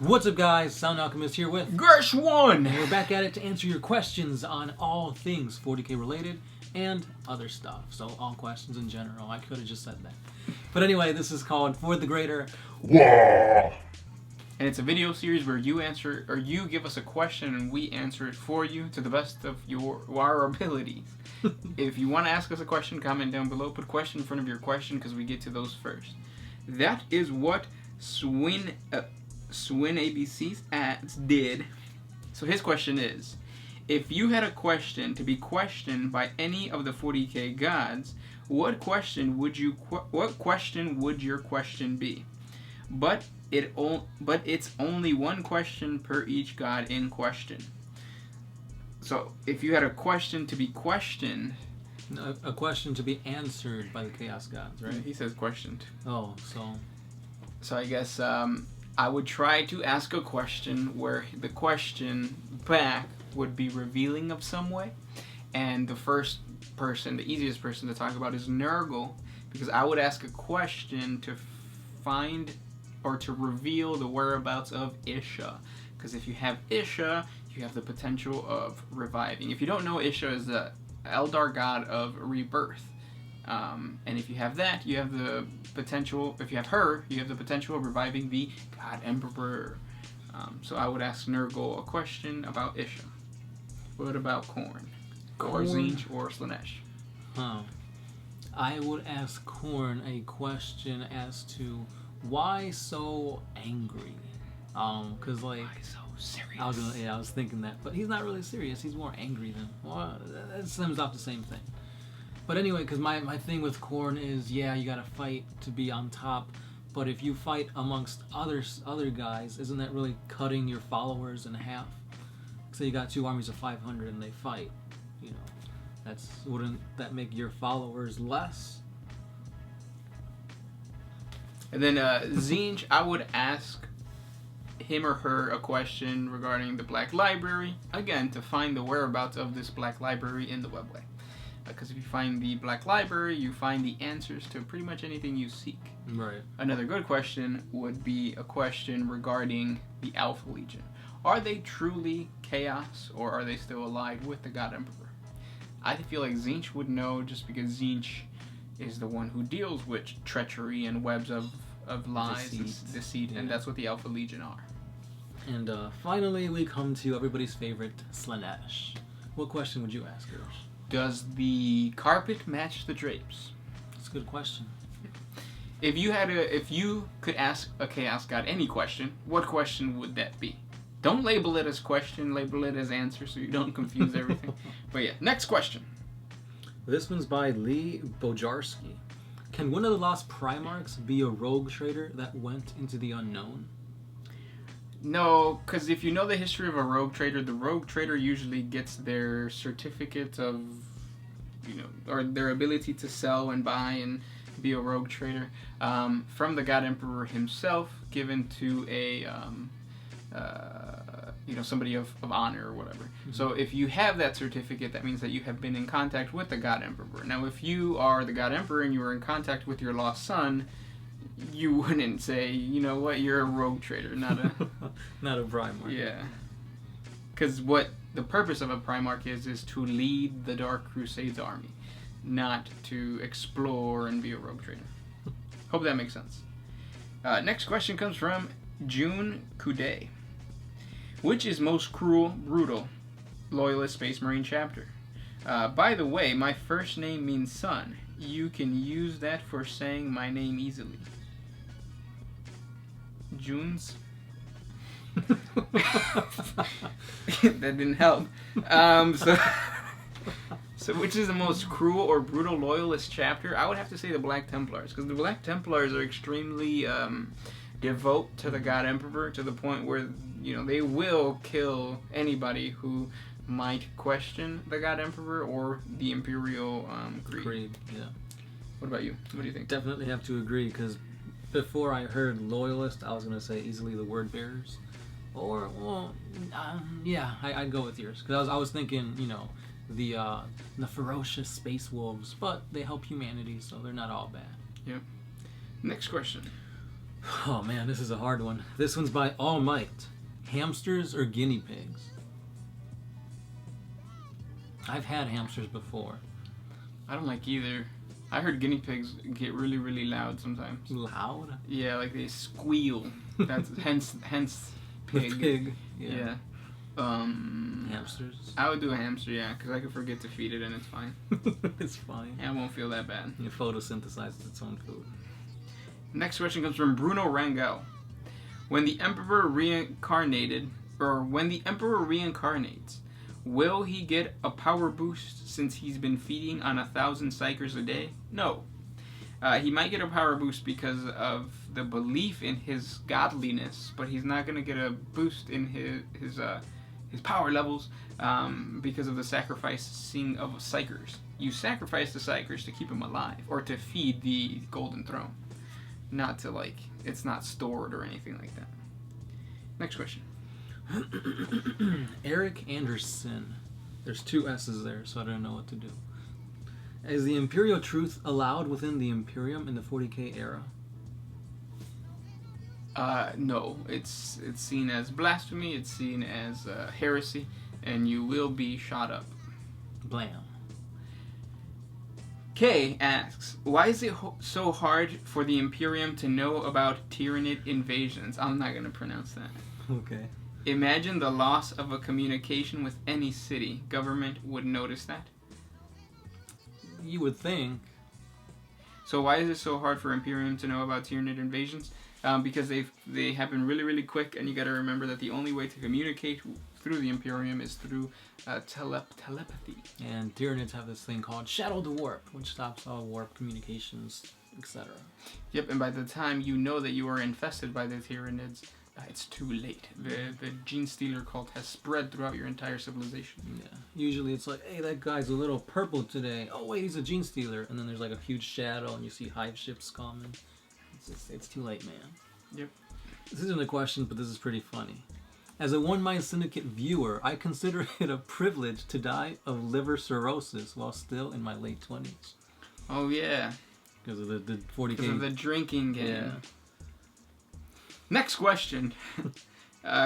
What's up, guys? Sound Alchemist here with Gersh1! And we're back at it to answer your questions on all things 40K related and other stuff. So all questions in general. I could have just said that. But anyway, this is called For the Greater. And it's a video series where you answer, or you give us a question and we answer it for you to the best of our abilities. If you want to ask us a question, comment down below. Put question in front of your question because we get to those first. That is what Swin ABC's ads did. So his question is, if you had a question to be questioned by any of the 40K gods, what question would your question be? But it's only one question per each god in question. So if you had a question to be questioned, A question to be answered by the Chaos Gods, right? He says questioned. Oh, So I guess I would try to ask a question where the question back would be revealing of some way. And the first person, the easiest person to talk about is Nurgle, because I would ask a question to find or to reveal the whereabouts of Isha. Because if you have Isha, you have the potential of reviving. If you don't know, Isha is the Eldar god of rebirth. And if you have that, you have the potential, if you have her, you have the potential of reviving the God Emperor. So I would ask Nurgle a question about Isha. What about Khorne? Or Tzeentch or Slaanesh? I would ask Khorne a question as to why so angry? Cause like, Why so serious? I was thinking that, but he's not really serious. He's more angry than. Well, that stems off the same thing. But anyway, because my thing with Khorne is, yeah, you gotta fight to be on top, but if you fight amongst other guys, isn't that really cutting your followers in half? So you got two armies of 500 and they fight, you know, wouldn't that make your followers less? And then Tzeentch, I would ask him or her a question regarding the Black Library, again, to find the whereabouts of this Black Library in the webway. Because if you find the Black Library, you find the answers to pretty much anything you seek. Right. Another good question would be a question regarding the Alpha Legion. Are they truly chaos, or are they still allied with the God Emperor? I feel like Tzeentch would know, just because Tzeentch is the one who deals with treachery and webs of lies and deceit, yeah. And that's what the Alpha Legion are. And finally, we come to everybody's favorite, Slaanesh. What question would you ask her? Does the carpet match the drapes? That's a good question. If you could ask a Chaos God any question, what question would that be? Don't label it as question, label it as answer so you don't confuse everything. But yeah, next question. This one's by Lee Bojarski. Can one of the lost Primarchs be a rogue trader that went into the unknown? No, because if you know the history of a rogue trader, the rogue trader usually gets their certificate of, or their ability to sell and buy and be a rogue trader from the God Emperor himself, given to a, somebody of honor or whatever. Mm-hmm. So if you have that certificate, that means that you have been in contact with the God Emperor. Now, if you are the God Emperor and you are in contact with your lost son, you wouldn't say, you know what, you're a rogue trader, not a Primarch. Yeah. Because what the purpose of a Primarch is to lead the Dark Crusades army, not to explore and be a rogue trader. Hope that makes sense. Next question comes from June Kude. Which is most cruel, brutal, Loyalist Space Marine chapter? By the way, my first name means son. You can use that for saying my name easily. June's? That didn't help. So which is the most cruel or brutal Loyalist chapter? I would have to say the Black Templars, because the Black Templars are extremely devout to the God Emperor, to the point where they will kill anybody who might question the God Emperor or the Imperial Creed. Yeah. What about you? What do you think? Definitely have to agree, because before I heard Loyalist, I was going to say easily the Word Bearers. Or, I'd go with yours. Because I was thinking, the ferocious space wolves, but they help humanity, so they're not all bad. Yep. Next question. Oh man, this is a hard one. This one's by All Might. Hamsters or guinea pigs? I've had hamsters before. I don't like either. I heard guinea pigs get really, really loud sometimes. Loud? Yeah, like they squeal. That's hence pig. The pig. Yeah. Hamsters. I would do a hamster, yeah, because I could forget to feed it and it's fine. It's fine. And I won't feel that bad. It photosynthesizes its own food. Next question comes from Bruno Rangel. When the Emperor reincarnates, will he get a power boost since he's been feeding on 1,000 psychers a day? No. He might get a power boost because of the belief in his godliness, but he's not going to get a boost in his power levels because of the sacrificing of psychers. You sacrifice the psychers to keep him alive or to feed the golden throne. Not to, like, it's not stored or anything like that. Next question. Eric Anderson. There's 2 S's there, so I don't know what to do. Is the Imperial Truth allowed within the Imperium in the 40K era? No. It's seen as blasphemy, it's seen as heresy, and you will be shot up. Blam. Kay asks, why is it so hard for the Imperium to know about Tyranid invasions? I'm not going to pronounce that. Okay. Imagine the loss of a communication with any city. Government would notice that. You would think. So why is it so hard for Imperium to know about Tyranid invasions? Because they happen really, really quick, and you got to remember that the only way to communicate through the Imperium is through telepathy. And Tyranids have this thing called Shadow the Warp, which stops all warp communications, etc. Yep, and by the time you know that you are infested by the Tyranids, it's too late. The Gene Stealer cult has spread throughout your entire civilization. Yeah. Usually it's like, hey, that guy's a little purple today. Oh, wait, he's a Gene Stealer. And then there's like a huge shadow, and you see hive ships coming. It's too late, man. Yep. This isn't a question, but this is pretty funny. As a One Mind Syndicate viewer, I consider it a privilege to die of liver cirrhosis while still in my late 20s. Oh, yeah. Because of the 40K. Because of the drinking game. Yeah. Next question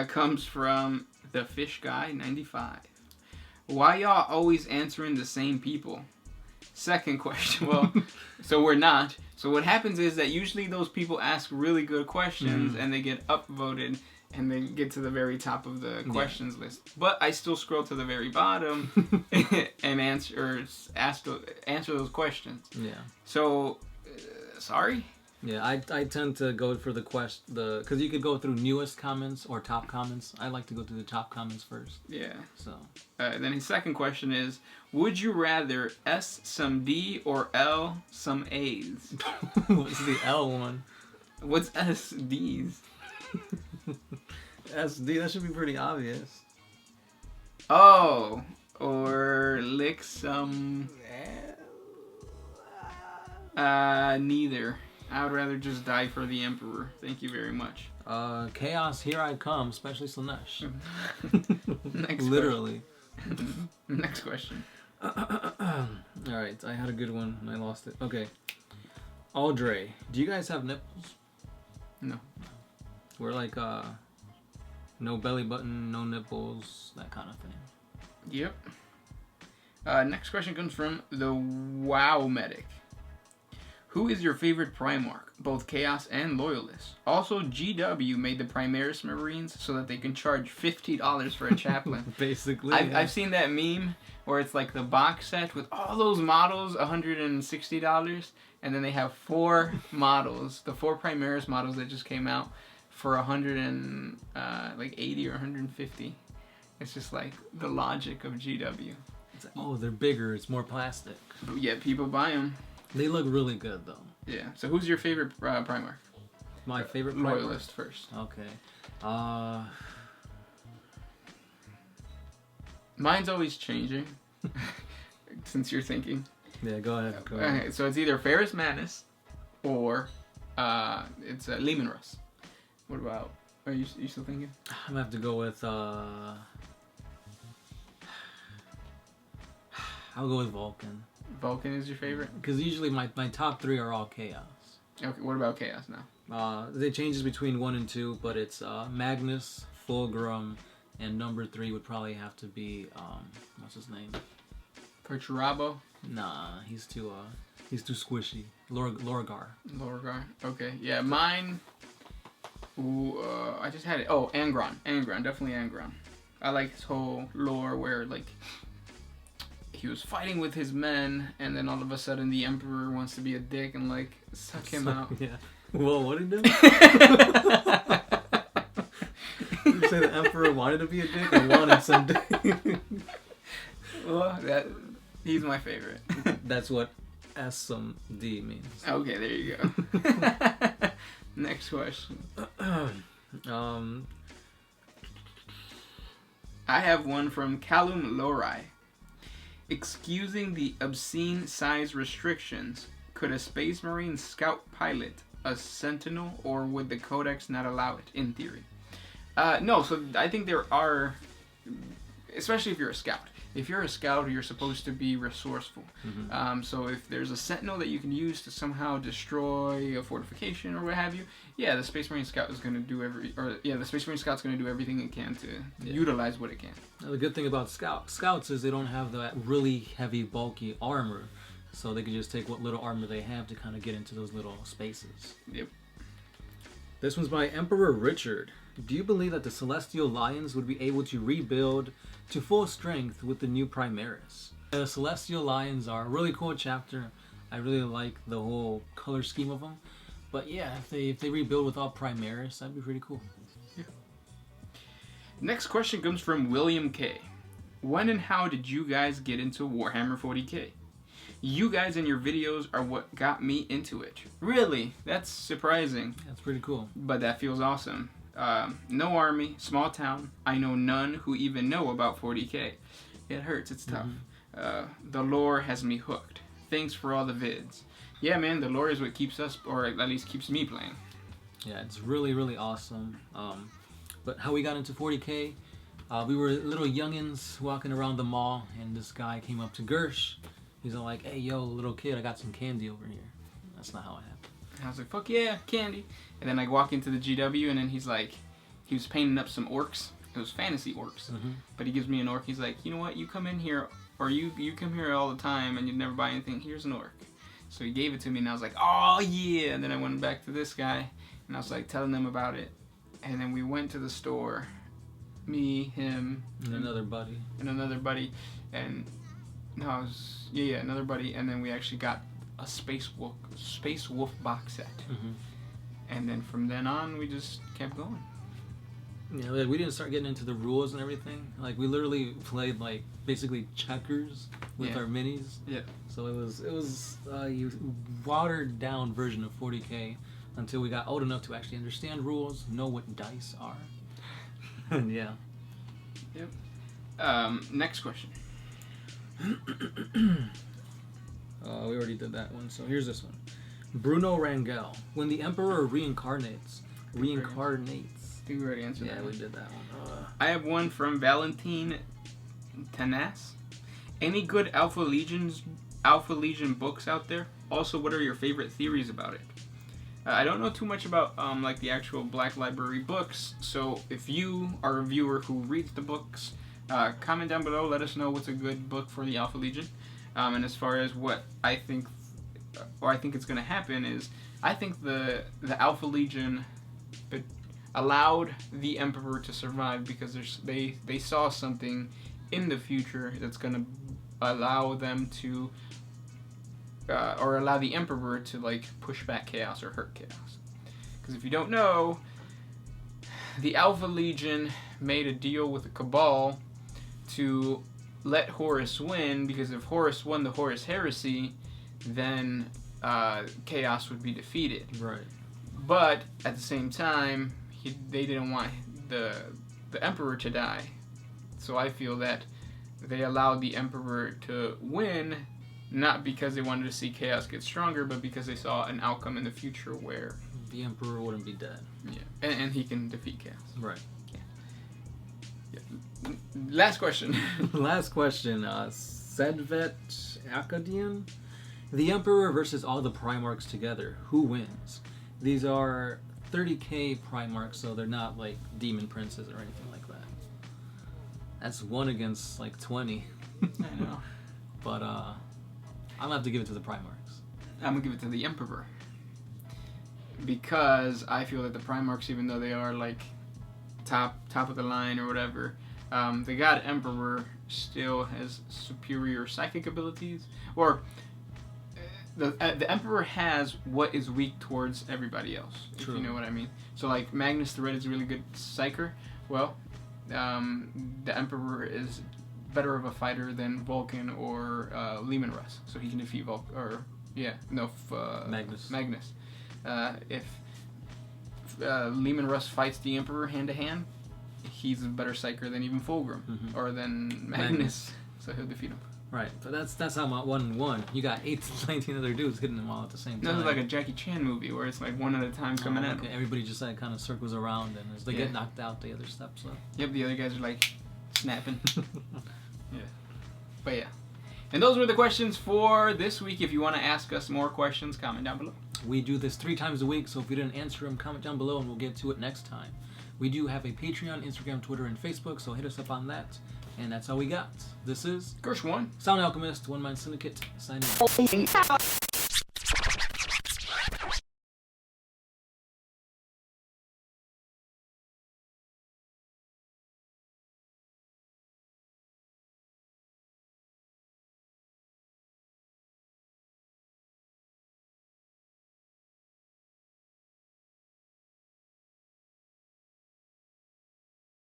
comes from the Fish Guy 95. Why y'all always answering the same people? Second question. Well, so we're not. So what happens is that usually those people ask really good questions and they get upvoted and they get to the very top of the questions list. But I still scroll to the very bottom and answer those questions. Yeah. So, sorry? Yeah, I tend to go for because you could go through newest comments or top comments. I like to go through the top comments first. Yeah. So. Then his second question is, would you rather S some D or L some A's? What's the L one? What's S D's? SD, that should be pretty obvious. Oh, or lick some... neither. I would rather just die for the Emperor. Thank you very much. Chaos, here I come, especially Slanesh. Next Literally. Next question. Alright, I had a good one and I lost it. Okay. Audrey, do you guys have nipples? No. We're like, no belly button, no nipples, that kind of thing. Yep. Next question comes from the WoW Medic. Who is your favorite Primarch, both Chaos and Loyalist? Also, GW made the Primaris Marines so that they can charge $50 for a chaplain. Basically, I've seen that meme where it's like the box set with all those models, $160, and then they have 4 models, the 4 Primaris models that just came out for $180 or $150. It's just like the logic of GW. It's like, oh, they're bigger, it's more plastic. But yeah, people buy them. They look really good, though. Yeah. So who's your favorite Primarch? My favorite Primarch? Loyalist first. Okay. Mine's always changing. Since you're thinking. Yeah, go ahead. Okay, so it's either Ferrus Manus or it's Lehman Russ. What about... Are you still thinking? I'm gonna have to go with... I'll go with Vulcan. Vulcan is your favorite? Because usually my top 3 are all Chaos. Okay, what about Chaos now? They changes between 1 and 2, but it's Magnus, Fulgrim, and number 3 would probably have to be what's his name? Perturabo? Nah, he's too squishy. Lorgar. Lorgar. Okay, yeah, mine. Ooh, I just had it. Oh, Angron. Angron, definitely Angron. I like his whole lore where like he was fighting with his men, and then all of a sudden the Emperor wants to be a dick and like suck him out. Yeah. Well, what did he do? Did you say the Emperor wanted to be a dick or wanted some dick? Well, he's my favorite. That's what SMD means. Okay, there you go. Next question. I have one from Callum Lorai. Excusing the obscene size restrictions, could a Space Marine scout pilot a Sentinel, or would the Codex not allow it, in theory? No, so I think there are, especially if you're a scout. If you're a scout, you're supposed to be resourceful. Mm-hmm. So if there's a Sentinel that you can use to somehow destroy a fortification or what have you, yeah, the Space Marine Scout is going to do the Space Marine Scout's going to do everything it can to utilize what it can. Now, the good thing about scouts is they don't have that really heavy, bulky armor, so they can just take what little armor they have to kind of get into those little spaces. Yep. This one's by Emperor Richard. Do you believe that the Celestial Lions would be able to rebuild to full strength with the new Primaris? The Celestial Lions are a really cool chapter. I really like the whole color scheme of them. But yeah, if they rebuild with all Primaris, that'd be pretty cool. Yeah. Next question comes from William K. When and how did you guys get into Warhammer 40K? You guys and your videos are what got me into it. Really? That's surprising. That's pretty cool. But that feels awesome. No army, small town. I know none who even know about 40K. It hurts, it's tough. Mm-hmm. The lore has me hooked. Thanks for all the vids. Yeah, man, the lore is what keeps us, or at least keeps me playing. Yeah, it's really, really awesome. But how we got into 40K, we were little youngins walking around the mall, and this guy came up to Gersh. He's all like, hey, yo, little kid, I got some candy over here. That's not how it happened. And I was like, fuck yeah, candy. And then I walk into the GW, and then he was painting up some orcs. It was fantasy orcs. Mm-hmm. But he gives me an orc. He's like, you know what, you come in here, or you come here all the time, and you never buy anything. Here's an orc. So he gave it to me, and I was like, oh yeah. And then I went back to this guy, and I was like telling them about it. And then we went to the store, me, him, and another buddy. Another buddy. And then we actually got a Space Wolf box set. Mm-hmm. And then from then on, we just kept going. Yeah, like we didn't start getting into the rules and everything. Like we literally played like basically checkers with our minis. Yeah. So it was a watered down version of 40K until we got old enough to actually understand rules, know what dice are. And yeah. Yep. Next question. We already did that one, so here's this one. Bruno Rangel. When the Emperor reincarnates. I think we already answered that. Yeah, we did that one. I have one from Valentine Tenas. Any good Alpha Legion books out there? Also, what are your favorite theories about it? I don't know too much about like the actual Black Library books, so if you are a viewer who reads the books, comment down below, let us know what's a good book for the Alpha Legion. And as far as what I think, or I think it's going to happen is, I think the Alpha Legion allowed the Emperor to survive because they saw something in the future that's going to allow them to, or allow the Emperor to like push back chaos or hurt chaos. Because if you don't know, the Alpha Legion made a deal with the Cabal to let Horus win, because if Horus won the Horus Heresy, then chaos would be defeated. Right. But at the same time, they didn't want the Emperor to die. So I feel that they allowed the Emperor to win, not because they wanted to see chaos get stronger, but because they saw an outcome in the future where the Emperor wouldn't be dead. Yeah, and he can defeat chaos. Right. Yeah. Last question. Last question. Sedvet Akadian. The Emperor versus all the Primarchs together. Who wins? These are 30k Primarchs, so they're not like demon princes or anything like that. That's 1 against like 20. I know. But I'm gonna have to give it to the Primarchs. I'm gonna give it to the Emperor. Because I feel that the Primarchs, even though they are like top of the line or whatever, the God Emperor still has superior psychic abilities. Or the Emperor has what is weak towards everybody else, if you know what I mean. So like Magnus the Red is a really good psyker. Well, the Emperor is better of a fighter than Vulcan or Leman Russ, so he can defeat Magnus. If Leman Russ fights the Emperor hand to hand, he's a better psyker than even Fulgrim or than Magnus, so he'll defeat him. Right, but that's how my 1-1. You got 8 to 19 other dudes hitting them all at the same time. This is like a Jackie Chan movie where it's like one at a time coming at them. Everybody just like kind of circles around, and as they get knocked out, the other steps up. Yep, the other guys are like snapping. Yeah, but yeah. And those were the questions for this week. If you want to ask us more questions, comment down below. We do this 3 times a week, so if you didn't answer them, comment down below, and we'll get to it next time. We do have a Patreon, Instagram, Twitter, and Facebook, so hit us up on that. And that's all we got. This is Gersh1. Sound Alchemist, One Mind Syndicate, signing off.